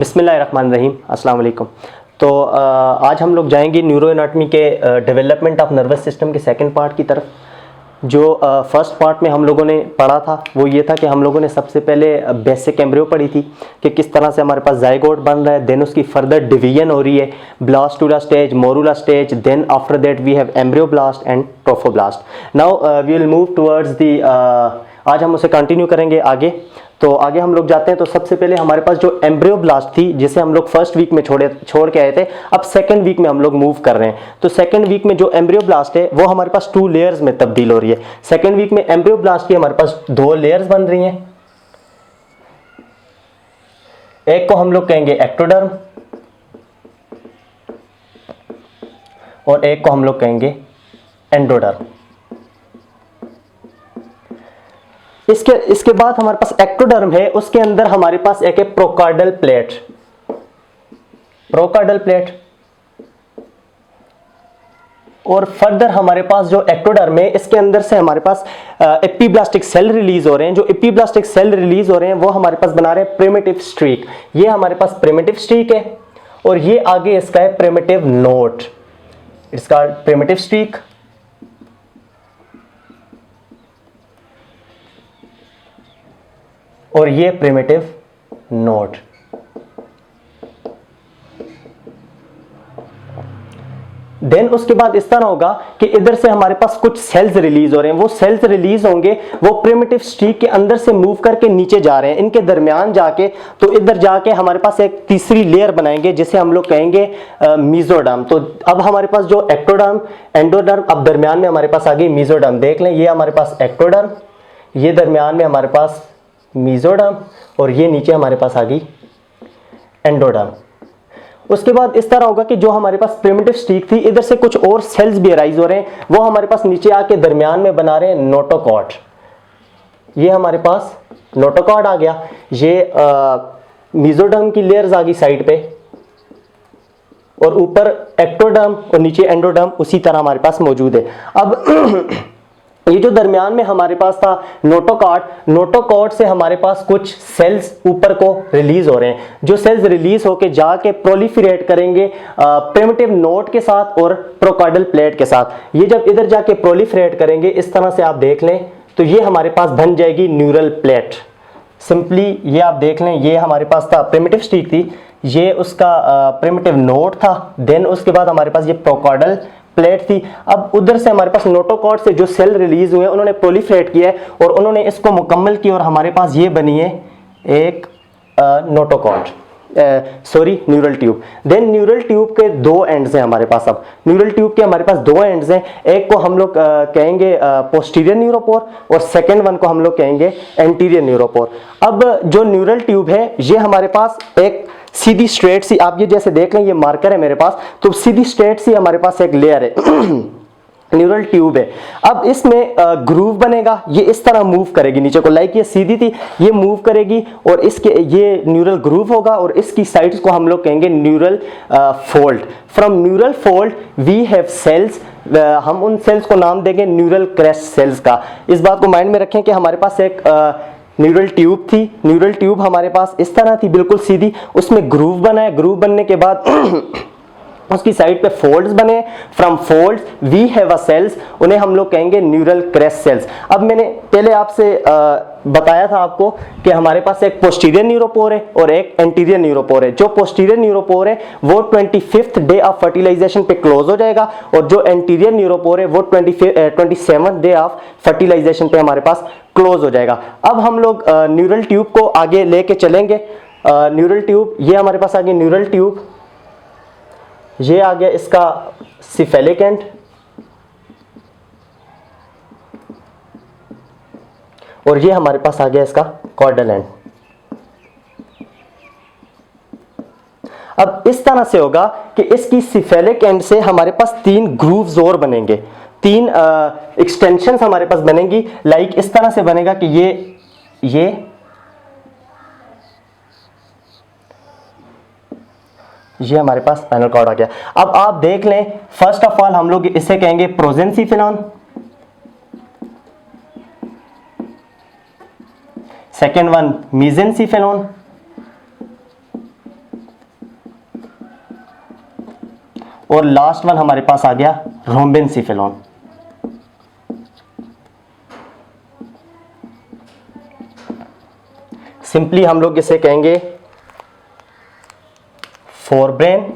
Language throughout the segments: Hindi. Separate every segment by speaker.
Speaker 1: बिस्मिल्लाहिर्रहमानिर्रहीम, अस्सलाम वालेकुम। तो आज हम लोग जाएंगे न्यूरो एनाटमी के डेवलपमेंट ऑफ नर्वस सिस्टम के सेकंड पार्ट की तरफ। जो फर्स्ट पार्ट में हम लोगों ने पढ़ा था वो ये था कि हम लोगों ने सबसे पहले बेसिक एम्ब्रियो पढ़ी थी कि किस तरह से हमारे पास जाइगोट बन रहा है, देन उसकी फर्दर डिवीजन हो रही है, blastula stage, morula stage, then after that we have embryo blast and trophoblast. Now we will move towards the, आज हम उसे कंटिन्यू करेंगे आगे। तो आगे हम लोग जाते हैं। तो सबसे पहले हमारे पास जो एम्ब्रियो ब्लास्ट थी जिसे हम लोग फर्स्ट वीक में छोड़ के आए थे, अब सेकंड वीक में हम लोग मूव कर रहे हैं। तो सेकंड वीक में जो एम्ब्रियो ब्लास्ट है वो हमारे पास 2 लेयर्स में तब्दील हो रही है। सेकंड वीक में एम्ब्रियो ब्लास्ट की हमारे पास 2 लेयर्स बन रही हैं। एक को हम लोग कहेंगे एक्टोडर्म और एक को हम लोग कहेंगे एंडोडर्म। इसके बाद हमारे पास एक्टोडर्म है, उसके अंदर हमारे पास एक है प्रोकार्डल प्लेट। और फर्दर हमारे पास जो एक्टोडर्म है इसके अंदर से हमारे पास एपिब्लास्टिक सेल रिलीज हो रहे हैं। जो एपिब्लास्टिक सेल रिलीज हो रहे हैं वो हमारे पास बना रहे हैं प्रिमिटिव स्ट्रीक। ये हमारे पास प्रिमिटिव स्ट्रीक है और ये आगे इसका है प्रिमिटिव नोट। इसका प्रिमिटिव स्ट्रीक और ये प्रिमिटिव नोट। देन उसके बाद इस तरह होगा कि इधर से हमारे पास कुछ सेल्स रिलीज हो रहे हैं। वो सेल्स रिलीज होंगे, वो प्रिमिटिव स्ट्रीक के अंदर से मूव करके नीचे जा रहे हैं, इनके दरमियान जाके, तो इधर जाके हमारे पास एक तीसरी लेयर बनाएंगे जिसे हम लोग कहेंगे मीजोडर्म। तो अब हमारे पास जो एक्टोडर्म, एंडोडर्म, अब दरमियान में हमारे पास आ गई मीजोडर्म। देख लें, ये हमारे पास एक्टोडर्म, ये दरमियान में हमारे पास मीजोडर्म और ये नीचे हमारे पास आ गई एंडोडर्म। उसके बाद इस तरह होगा कि जो हमारे पास प्रिमिटिव स्ट्रीक थी, इधर से कुछ और सेल्स भी अराइज हो रहे हैं, वो हमारे पास नीचे आके दरमियान में बना रहे हैं नोटोकॉर्ड। ये हमारे पास नोटोकॉर्ड आ गया। ये मीजोडर्म की लेयर्स आ गई साइड पे और ऊपर एक्टोडर्म और नीचे एंडोडर्म उसी तरह हमारे पास मौजूद है। अब ये जो दरमियान में हमारे पास था नोटोकॉर्ड से हमारे पास कुछ सेल्स ऊपर को रिलीज हो रहे हैं। जो सेल्स रिलीज होके जाके प्रोलिफरेट करेंगे प्रिमिटिव नोट के साथ और प्रोकार्डल प्लेट के साथ। ये जब इधर जाके प्रोलिफरेट करेंगे, इस तरह से आप देख लें, तो ये हमारे पास बन जाएगी न्यूरल प्लेट। सिंपली ये आप देख लें, ये हमारे पास था प्रिमिटिव स्ट्रीक थी, ये उसका प्रिमिटिव नोट था, देन उसके बाद हमारे पास ये प्रोकार्डल प्लेट थी। अब उधर से हमारे पास नोटोकॉर्ड से जो सेल रिलीज हुए उन्होंने प्रोलिफरेट किया है और उन्होंने इसको मुकम्मल किया और हमारे पास ये बनी है एक notochord, sorry neural tube. Then neural tube के 2 एंड्स हैं हमारे पास। अब न्यूरल ट्यूब के हमारे पास 2 एंड्स हैं, एक को हम लोग कहेंगे पोस्टीरियर न्यूरोपोर और सेकेंड वन को हम लोग कहेंगे एंटीरियर न्यूरोपोर। अब जो न्यूरल ट्यूब है ये हमारे पास एक सीधी स्ट्रेट सी, आप ये जैसे देख लें, ये मार्कर है मेरे पास, तो सीधी स्ट्रेट सी हमारे पास एक लेयर है न्यूरल ट्यूब है। अब इसमें ग्रूव बनेगा, ये इस तरह मूव करेगी नीचे को, लाइक ये सीधी थी, ये मूव करेगी और इसके ये न्यूरल ग्रूव होगा और इसकी साइड्स को हम लोग कहेंगे neural fold. From neural fold we have cells, हम उन सेल्स को नाम देंगे न्यूरल क्रेस्ट सेल्स का। इस बात को माइंड में रखें कि हमारे पास एक न्यूरल ट्यूब थी, न्यूरल ट्यूब हमारे पास इस तरह थी बिल्कुल सीधी, उसमें ग्रूव बना है, ग्रूव बनने के बाद उसकी साइड पे फोल्ड्स बने, from folds we have a cells, उन्हें हम लोग कहेंगे न्यूरल क्रेस्ट सेल्स। अब मैंने पहले आपसे बताया था आपको कि हमारे पास एक पोस्टीरियर न्यूरोपोर है और एक एंटीरियर न्यूरोपोर है। जो पोस्टीरियर न्यूरोपोर है वो 25th डे ऑफ फर्टिलाइजेशन पे क्लोज हो जाएगा और जो एंटीरियर न्यूरोपोर है वो 27th डे ऑफ फर्टिलाइजेशन पे हमारे पास क्लोज हो जाएगा। अब हम लोग न्यूरल ट्यूब को आगे लेके चलेंगे। न्यूरल ट्यूब, ये हमारे पास आ गई न्यूरल ट्यूब, ये आ गया इसका सिफेलिक एंड और ये हमारे पास आ गया इसका कॉर्डल एंड। अब इस तरह से होगा कि इसकी सिफेलिक एंड से हमारे पास 3 ग्रूव्स और बनेंगे, 3 एक्सटेंशंस हमारे पास बनेंगी। लाइक इस तरह से बनेगा कि ये हमारे पास स्पाइनल कॉर्ड आ गया। अब आप देख लें, फर्स्ट ऑफ ऑल हम लोग इसे कहेंगे प्रोजेंसिफेरॉन, सेकेंड वन मीजेंसिफेरॉन, और लास्ट वन हमारे पास आ गया रोम्बेनसिफेलॉन। सिंपली हम लोग इसे कहेंगे फोरब्रेन,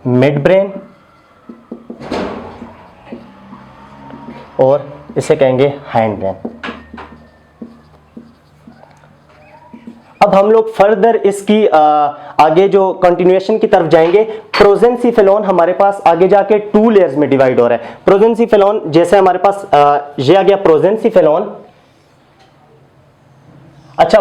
Speaker 1: मिड ब्रेन और इसे कहेंगे हाइंड ब्रेन। अब हम लोग फर्दर इसकी आगे जो कंटिन्यूएशन की तरफ जाएंगे। प्रोजेंसिफेलॉन हमारे पास आगे जाके 2 लेयर्स में डिवाइड हो रहा है। प्रोजेंसिफेलॉन जैसे हमारे पास ये आ गया प्रोजेंसिफेलॉन। अच्छा,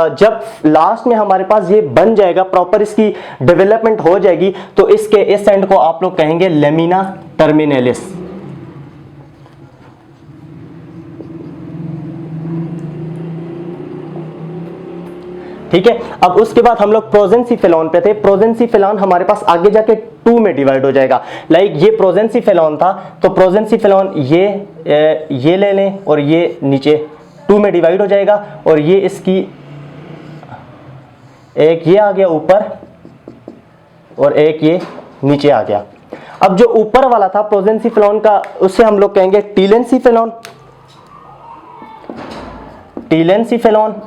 Speaker 1: जब लास्ट में हमारे पास ये बन जाएगा, प्रॉपर इसकी डेवलपमेंट हो जाएगी, तो इसके इस एंड को आप लोग कहेंगे लेमिना टर्मिनेलिस। ठीक है। अब उसके बाद हम लोग प्रोजेंसिफेलॉन पे थे। प्रोजेंसिफेलॉन हमारे पास आगे जाके 2 में डिवाइड हो जाएगा। लाइक ये प्रोजेंसिफेलॉन था, तो प्रोजेंसिफेलॉन ये ले लें और ये नीचे 2 में डिवाइड हो जाएगा, और ये इसकी एक ये आ गया ऊपर और एक ये नीचे आ गया। अब जो ऊपर वाला था प्रोजेंसिफेलॉन का, उसे हम लोग कहेंगे टीलेंसिफेलॉन। टीलेंसिफेलॉन,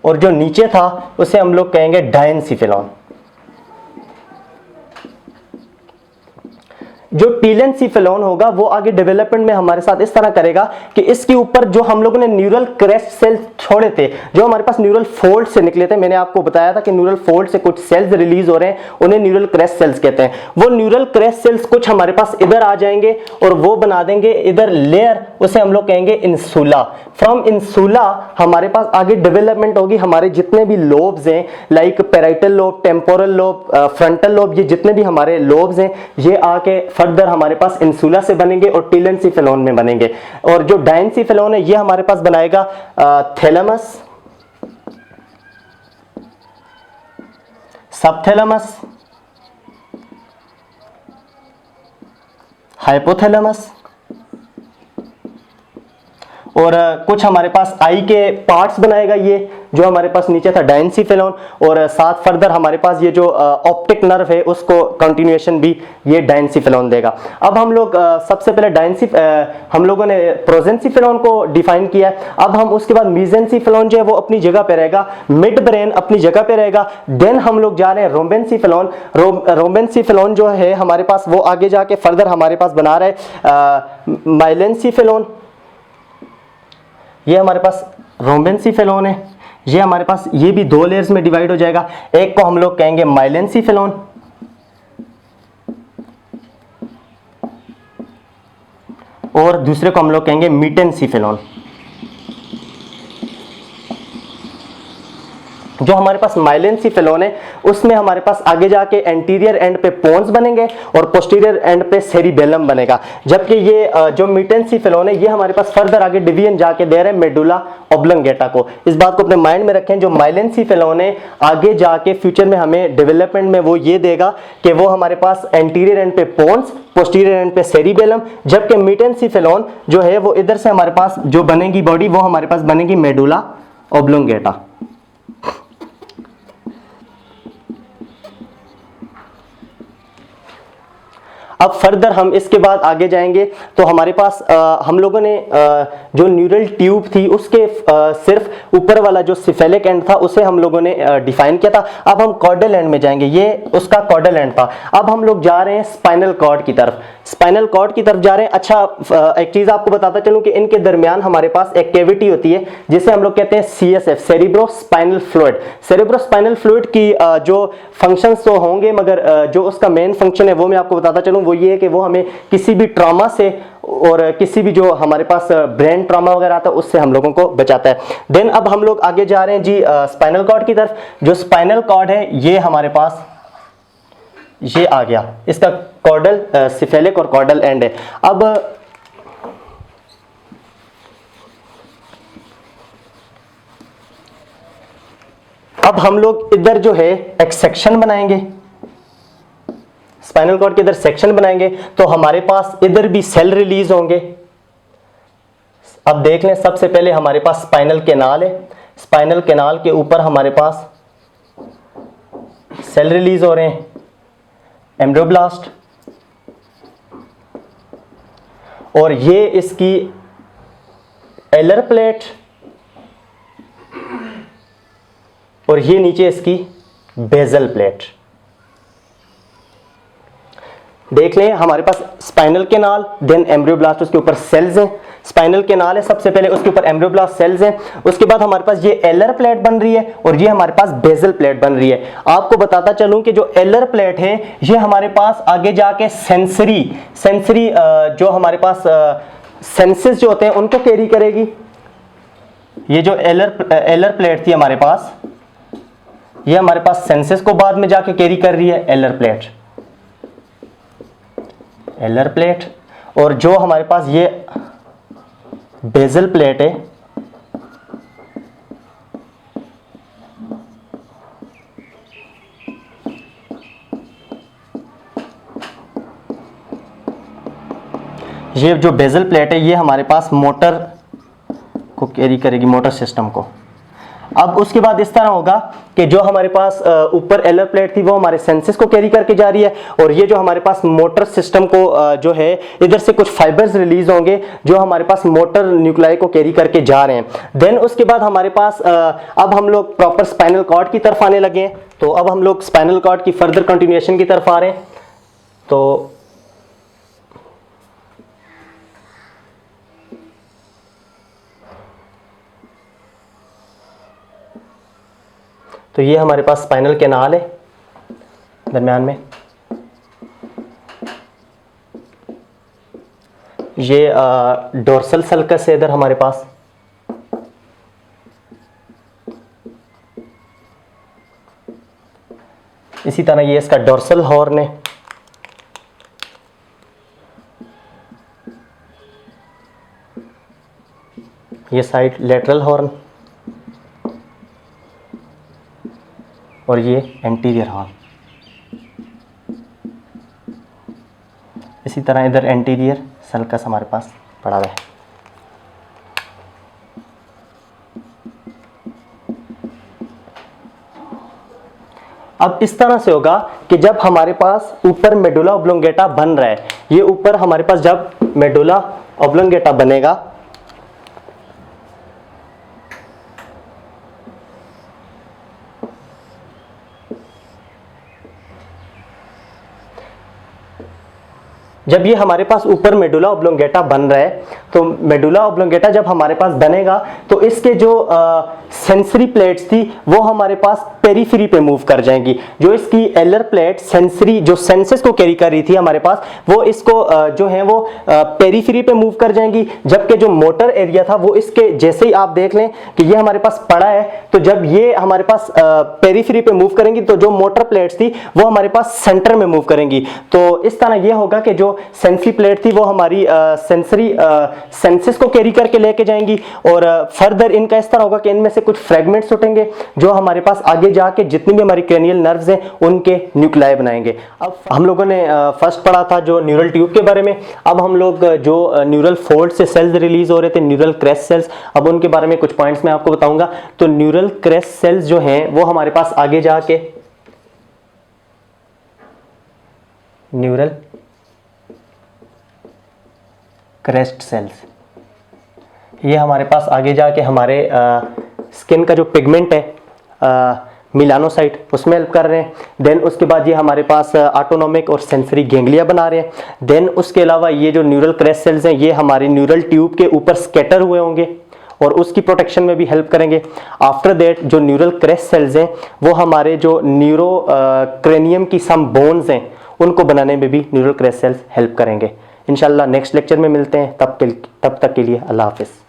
Speaker 1: और जो नीचे था उसे हम लोग कहेंगे डायेनसिफेलॉन। जो टीलेंसिफेलॉन होगा वो आगे डेवलपमेंट में हमारे साथ इस तरह करेगा कि इसके ऊपर जो हम लोगों ने न्यूरल क्रेस्ट सेल्स छोड़े थे, जो हमारे पास न्यूरल फोल्ड से निकले थे, मैंने आपको बताया था कि न्यूरल फोल्ड से कुछ सेल्स रिलीज हो रहे हैं, उन्हें न्यूरल क्रेस्ट सेल्स कहते हैं। वो न्यूरल क्रेस्ट सेल्स कुछ हमारे पास इधर आ जाएंगे और वो बना देंगे इधर लेयर, उसे हम लोग कहेंगे इंसुला। फ्रॉम इंसुला हमारे पास आगे डेवलपमेंट होगी। हमारे जितने भी लोब्स हैं, like parietal lobe, temporal lobe, frontal lobe, ये जितने भी हमारे लोब्स हैं, ये आके फर्दर हमारे पास इंसुला से बनेंगे और टीलेंसिफेलॉन में बनेंगे। और जो डायेनसिफेलॉन है ये हमारे पास बनाएगा थैलेमस, सबथैलेमस, हाइपोथैलेमस, और कुछ हमारे पास आई के पार्ट्स बनाएगा ये, जो हमारे पास नीचे था डायेनसिफेलॉन, और साथ फर्दर हमारे पास ये जो ऑप्टिक नर्व है उसको कंटिन्यूएशन भी ये डायेनसिफेलॉन देगा। अब हम लोग सबसे पहले हम लोगों ने प्रोजेंसिफेलॉन को डिफाइन किया है। अब हम उसके बाद मेसेंसिफेलॉन जो है वो अपनी जगह पे रहेगा, मिड ब्रेन अपनी जगह पे रहेगा। देन हम लोग जा रहे हैं रोम्बेनसिफेलॉन। रोम्बेनसिफेलॉन जो है हमारे पास वो आगे जाके फर्दर हमारे पास बना रहा है माइलेंसिफेलॉन। ये हमारे पास रोम्बेनसिफेलॉन है, ये हमारे पास ये भी 2 लेयर्स में डिवाइड हो जाएगा। एक को हम लोग कहेंगे माइलेंसिफेलॉन और दूसरे को हम लोग कहेंगे मीटेंसिफेलॉन। जो हमारे पास माइलेंसिफेलॉन है उसमें हमारे पास आगे जाके एंटीरियर एंड पे पोन्स बनेंगे और पोस्टीरियर एंड पे सेरिबेलम बनेगा। जबकि ये जो मीटेंसिफेलॉन है ये हमारे पास फर्दर आगे डिवीजन जाके दे रहे हैं मेडुला ऑब्लंगेटा को। इस बात को अपने माइंड में रखें। जो माइलेंसिफेलॉन है आगे जाके फ्यूचर में हमें डेवलपमेंट में वो ये देगा कि वो हमारे पास एंटीरियर एंड पे पोन्स, पोस्टीरियर एंड पे सेरिबेलम, जबकि मीटेंसिफेलॉन जो है वो इधर से हमारे पास जो बनेगी बॉडी वो हमारे पास बनेगी मेडुला ऑब्लंगेटा। अब फर्दर हम इसके बाद आगे जाएंगे तो हमारे पास हम लोगों ने जो न्यूरल ट्यूब थी उसके सिर्फ ऊपर वाला जो सिफेलिक एंड था उसे हम लोगों ने डिफाइन किया था। अब हम कॉर्डल एंड में जाएंगे, ये उसका कॉर्डल एंड था। अब हम लोग जा रहे हैं स्पाइनल कॉर्ड की तरफ, स्पाइनल कॉर्ड की तरफ जा रहे हैं। अच्छा, एक चीज आपको बताता चलूं कि इनके दरमियान हमारे पास एक कैविटी होती है जिसे हम लोग कहते हैं CSF, cerebro spinal fluid. Cerebro spinal fluid की जो फंक्शंस तो होंगे, मगर जो उसका मेन फंक्शन है वो मैं आपको बताता चलूं, वो ये है कि वो हमें किसी भी ट्रॉमा से और किसी भी जो हमारे पास ब्रेन ट्रॉमा वगैरह आता है उससे हम लोगों को बचाता है। देन अब हम लोग आगे जा रहे हैं जी स्पाइनल कॉर्ड की तरफ। जो स्पाइनल कॉर्ड है ये हमारे पास ये आ गया, इसका कॉर्डल सिफेलिक और कॉर्डल एंड है। अब हम लोग इधर जो है एक सेक्शन बनाएंगे, स्पाइनल कॉर्ड के इधर सेक्शन बनाएंगे तो हमारे पास इधर भी सेल रिलीज होंगे। अब देख लें, सबसे पहले हमारे पास स्पाइनल कैनाल है, स्पाइनल कैनाल के ऊपर हमारे पास सेल रिलीज हो रहे हैं, एम्ब्रियोब्लास्ट, और ये इसकी एलर प्लेट, और ये नीचे इसकी बेजल प्लेट। देख लें, हमारे पास स्पाइनल कैनाल, देन एम्ब्रियोब्लास्ट, उसके ऊपर सेल्स हैं। स्पाइनल कैनाल है सबसे पहले, उसके ऊपर एम्ब्रियोब्लास्ट सेल्स हैं, उसके बाद हमारे पास ये एलर प्लेट बन रही है और ये हमारे पास बेजल प्लेट बन रही है। आपको बताता चलूं कि जो एलर प्लेट है ये हमारे पास आगे जाके सेंसरी जो हमारे पास सेंसेस जो होते हैं उनको कैरी करेगी। ये जो एलर प्लेट थी हमारे पास, ये हमारे पास सेंसेस को बाद में जाके कैरी कर रही है, एलर प्लेट। और जो हमारे पास ये बेजल प्लेट है, ये जो बेजल प्लेट है ये हमारे पास मोटर को कैरी करेगी, मोटर सिस्टम को। अब उसके बाद इस तरह होगा कि जो हमारे पास ऊपर एलर प्लेट थी वो हमारे सेंसेस को कैरी करके जा रही है, और ये जो हमारे पास मोटर सिस्टम को जो है इधर से कुछ फाइबर्स रिलीज होंगे जो हमारे पास मोटर न्यूक्लाई को कैरी करके जा रहे हैं। देन उसके बाद हमारे पास अब हम लोग प्रॉपर स्पाइनल कॉर्ड की तरफ आने लगे हैं। तो अब हम लोग स्पाइनल कॉर्ड की फर्दर कंटिन्यूएशन की तरफ आ रहे हैं। तो ये हमारे पास स्पाइनल कैनाल है दरमियान में, ये डोर्सल सल्कस है इधर हमारे पास, इसी तरह ये इसका डोर्सल हॉर्न है, ये साइड लेटरल हॉर्न, और ये एंटीरियर हॉर्न। इसी तरह इधर एंटीरियर सल्कस हमारे पास पड़ा हुआ है। अब इस तरह से होगा कि जब हमारे पास ऊपर मेडुला ऑब्लोंगेटा बन रहा है, ये ऊपर हमारे पास जब मेडुला ऑब्लोंगेटा बनेगा जब ये हमारे पास ऊपर मेडुला ऑब्लोंगेटा बन रहा है, तो मेडुला ऑब्लोंगेटा जब हमारे पास बनेगा तो इसके जो सेंसरी प्लेट्स थी वो हमारे पास पेरीफेरी पे मूव कर जाएंगी। जो इसकी एलर प्लेट सेंसरी जो सेंसेस को कैरी कर रही थी हमारे पास, वो इसको जो है वो पेरीफेरी पे मूव कर जाएंगी, जबकि जो मोटर एरिया था वो इसके जैसे ही आप देख लें कि ये हमारे पास पड़ा है, तो जब ये हमारे पास पेरीफेरी पे मूव करेंगी तो जो मोटर प्लेट्स थी वो हमारे पास सेंटर में मूव करेंगी। तो इस तरह ये होगा कि जो सेंसरी प्लेट थी वो हमारी सेंसरी सेंसेस को कैरी करके लेके जाएंगी, और फर्दर इनका इस तरह होगा कि इनमें से कुछ फ्रेगमेंट्स उठेंगे जो हमारे पास आगे जाके जितनी भी हमारी क्रेनियल नर्व्स हैं उनके न्यूक्लाई बनाएंगे। अब हम लोगों ने फर्स्ट पढ़ा था जो न्यूरल ट्यूब के बारे में। अब हम लोग जो न्यूरल फोल्ड से सेल्स रिलीज हो रहे थे, न्यूरल क्रेस्ट सेल्स, अब उनके बारे में कुछ पॉइंट्स मैं आपको बताऊंगा। तो न्यूरल क्रेस्ट सेल्स जो हैं वो हमारे पास आगे जाके न्यूरल क्रेस्ट सेल्स, ये हमारे पास आगे जाके हमारे स्किन का जो पिगमेंट है मिलानोसाइट उसमें हेल्प कर रहे हैं। देन उसके बाद ये हमारे पास ऑटोनोमिक और सेंसरी गैंग्लिया बना रहे हैं। देन उसके अलावा ये जो न्यूरल क्रेस्ट सेल्स हैं ये हमारी न्यूरल ट्यूब के ऊपर स्कैटर हुए होंगे और उसकी प्रोटेक्शन में भी हेल्प करेंगे। आफ्टर दैट जो न्यूरल क्रेस्ट सेल्स हैं वो हमारे जो न्यूरो क्रेनियम की सम बोन्स हैं उनको बनाने में भी न्यूरल क्रेस्ट सेल्स हेल्प करेंगे। इंशाल्लाह नेक्स्ट लेक्चर में मिलते हैं, तब तक के लिए अल्लाह हाफिज़।